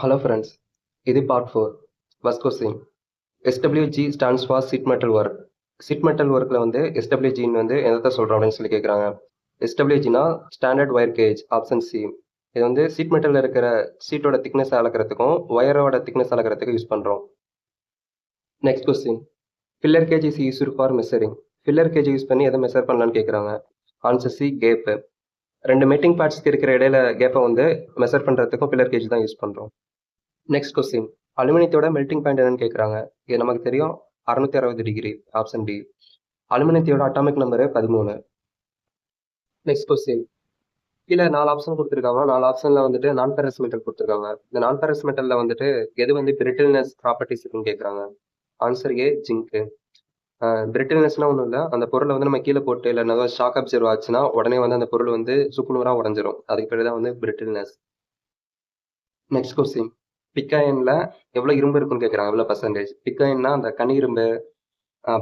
Hello friends, இது part 4. First question. SWG stands for sheet metal work. sheet metal workல வந்து SWG வந்து என்னத்தை சொல்றோம் அப்படின்னு சொல்லி கேட்குறாங்க. SWGனா standard wire gauge, option C. இது வந்து sheet metalல இருக்கிற ஷீட்டோட திக்னஸ் அளக்கிறதுக்கும் ஒயரோட திக்னஸ் அளக்கிறதுக்கும் யூஸ் பண்ணுறோம். Next question. Feeler gauge is used for measuring. Feeler gauge use பண்ணி எதை மெஷர் பண்ணலான்னு கேட்குறாங்க. Answer C, gap. ரெண்டு மெட்டிங் பார்ட்ஸ்க்கு இருக்கிற இடையில கேப்பை வந்து மெஷர் பண்ணுறதுக்கும் ஃபில்லர் கேஜ் தான் யூஸ் பண்ணுறோம். Next question. அலுமினியத்தோட மெல்டிங் பாயிண்ட் என்னன்னு கேட்குறாங்க. இது நமக்கு தெரியும், 660 degree, option D. அலுமினியத்தோட atomic number 13. Next question. கீழே 4 ஆப்ஷன் கொடுத்துருக்காங்க. 4 ஆப்ஷன்ல வந்துட்டு நான் ஃபெரஸ் மெட்டல் கொடுத்துருக்காங்க. இந்த நான் ஃபெரஸ் மெட்டல்ல வந்துட்டு எது வந்து பிரிட்டில்னஸ் ப்ராப்பர்ட்டிஸ் இருக்குன்னு கேட்குறாங்க. Answer A, zinc. பிரிட்டில்னஸ்னா ஒன்றும் இல்லை, அந்த பொருளை வந்து நம்ம கீழே போட்டு இல்லை ஏதாவது ஷாக் அப்சர்வ் ஆச்சுன்னா உடனே வந்து அந்த பொருள் வந்து சுக்குநூறாக உடஞ்சிரும். அதுக்கு பேர் தான் வந்து பிரிட்டில்னஸ். Next question. பிக்காயன்ல எவ்வளோ இரும்பு இருக்குன்னு கேட்குறாங்க, எவ்வளோ பர்சன்டேஜ். பிக்காயன்னா அந்த கனி இரும்பு,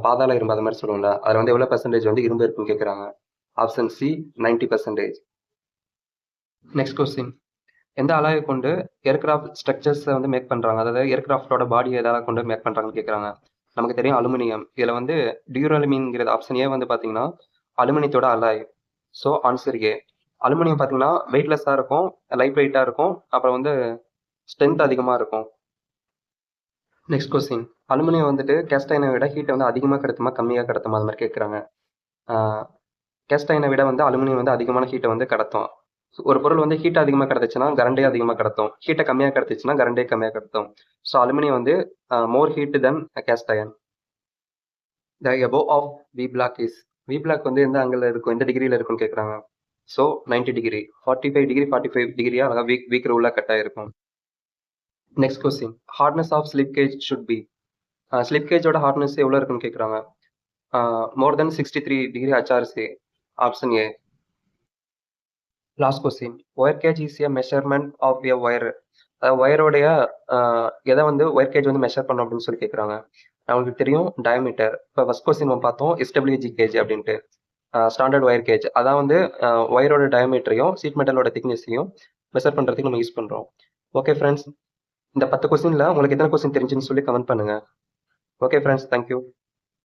பாதாள இரும்பு, அது மாதிரி சொல்லுவோம்ல, அதில் வந்து எவ்வளோ பர்சன்டேஜ் வந்து இரும்பு இருக்குன்னு கேட்குறாங்க. Option C, 90%. Next question. எந்த அலாயை கொண்டு ஏர்கிராஃப்ட் ஸ்ட்ரக்சர்ஸை வந்து மேக் பண்ணுறாங்க, அதாவது ஏர்கிராஃப்டோட பாடியை எதாவது கொண்டு மேக் பண்ணுறாங்கன்னு கேட்குறாங்க. நமக்கு தெரியும் அலுமினியம். இதில் வந்து டியூரலுமின்ங்கிறது ஆப்ஷன் ஏ வந்து பார்த்தீங்கன்னா அலுமினியத்தோட alloy. So answer A. Aluminium பார்த்தீங்கன்னா வெயிட்லெஸ்ஸாக இருக்கும், லைட் வெயிட்டாக இருக்கும், அப்புறம் வந்து ஸ்ட்ரென்த் அதிகமாக இருக்கும். Next question. அலுமினியம் வந்துட்டு கேஸ்ட் அயனை விட ஹீட்டை வந்து அதிகமாக கடத்துமா கம்மியாக கடத்துமா, அது மாதிரி கேட்குறாங்க. கேஸ்ட் அயனை விட வந்து அலுமினியம் வந்து அதிகமான ஹீட்டை வந்து கடத்தும். ஒரு பொருள் வந்து ஹீட் அதிகமாக கடத்துச்சுன்னா கரண்டே அதிகமாக கடத்தும், ஹீட்டை கம்மியாக கடத்துச்சுன்னா கரண்டே கம்மியாக கடத்தும். ஸோ அலுமினியம் வந்து more heat then cast iron. The above of V block is. V block வந்து எந்த ஆங்கிள் இருக்கும், எந்த டிகிரியில் இருக்குன்னு கேட்குறாங்க. So 90 degree. 45 டிகிரி 45 டிகிரியா அதாவது வீக் ரூலாக கட் ஆகிருக்கும். Next question. Hardness of slip gauge should be. Slip கேஜோட ஹார்ட்னஸ் எவ்வளோ இருக்குன்னு கேட்குறாங்க. More than 63 degree HRC, option A. Last question. Wire gauge is a measurement of a wire. ஒயரோடைய எதை வந்து ஒயர் கேஜ் வந்து மெஷர் பண்ணோம் அப்படின்னு சொல்லி கேட்குறாங்க. நம்மளுக்கு தெரியும் டயமீட்டர். இப்போ ஃபர்ஸ்ட் கொஸ்டின் நம்ம பார்த்தோம் SWG கேஜ் அப்படின்ட்டு, ஸ்டாண்டர்ட் ஒயர் கேஜ். அதான் வந்து ஒயரோட டயமீட்டரையும் சீட் மெட்டலோட திக்னஸையும் மெஷர் பண்ணுறதுக்கு நம்ம யூஸ் பண்ணுறோம். ஓகே ஃப்ரெண்ட்ஸ், இந்த 10 கொஸ்டினில் உங்களுக்கு எத்தனை கொஸ்டின் தெரிஞ்சுன்னு சொல்லி கமெண்ட் பண்ணுங்கள். Okay friends, thank you.